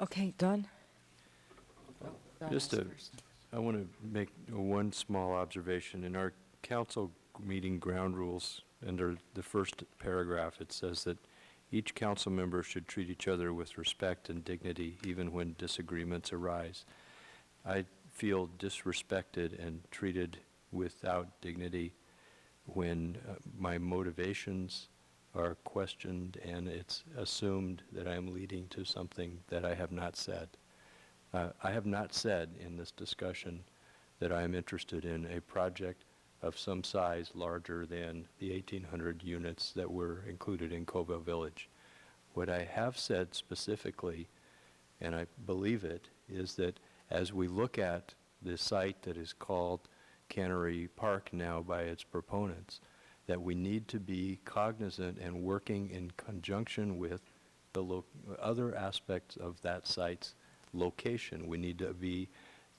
Okay, Don? I want to make one small observation. In our council meeting ground rules, under the first paragraph, it says that each council member should treat each other with respect and dignity, even when disagreements arise. I feel disrespected and treated without dignity when my motivations are questioned and it's assumed that I'm leading to something that I have not said. I have not said in this discussion that I am interested in a project of some size larger than the 1,800 units that were included in Covell Village. What I have said specifically, and I believe it, is that as we look at the site that is called Cannery Park now by its proponents, that we need to be cognizant and working in conjunction with the other aspects of that site's location. We need to be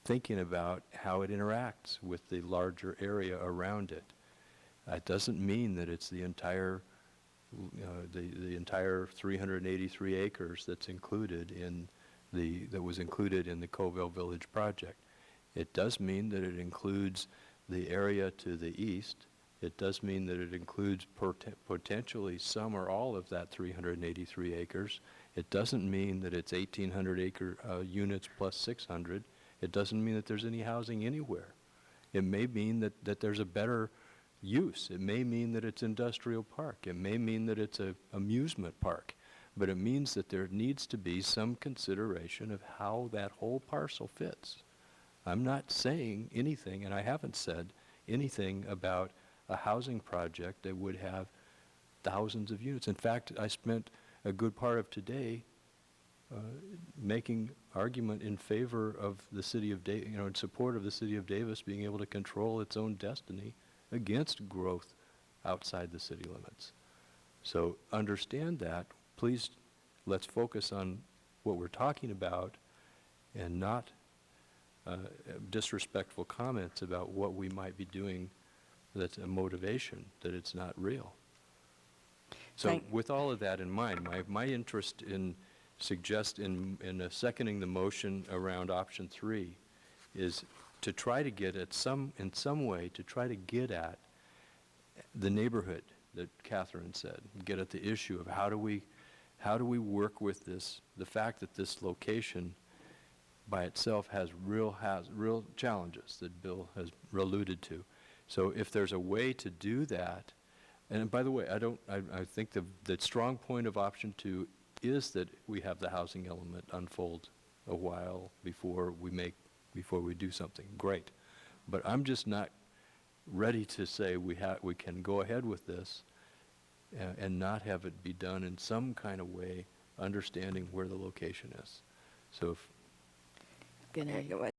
thinking about how it interacts with the larger area around it. It doesn't mean that it's the entire the entire 383 acres that's included in that was included in the Covell Village project. It does mean that it includes the area to the east. It does mean that it includes potentially some or all of that 383 acres. It doesn't mean that it's 1,800 acre units plus 600. It doesn't mean that there's any housing anywhere. It may mean that there's a better use. It may mean that it's industrial park. It may mean that it's an amusement park. But it means that there needs to be some consideration of how that whole parcel fits. I'm not saying anything, and I haven't said anything about a housing project that would have thousands of units. In fact, I spent a good part of today making argument in favor of the city of Davis, in support of the city of Davis being able to control its own destiny against growth outside the city limits. So understand that. Please, let's focus on what we're talking about and not disrespectful comments about what we might be doing that's a motivation, that it's not real. So with all of that in mind, my interest in seconding the motion around option 3 is to try to get at in some way to try to get at the neighborhood that Catherine said, get at the issue of how do we work with this, the fact that this location by itself has real challenges that Bill has alluded to. So if there's a way to do that, and by the way, I think the strong point of option 2 is that we have the housing element unfold a while before we do something. Great. But I'm just not ready to say we can go ahead with this and not have it be done in some kind of way, understanding where the location is. So if Good.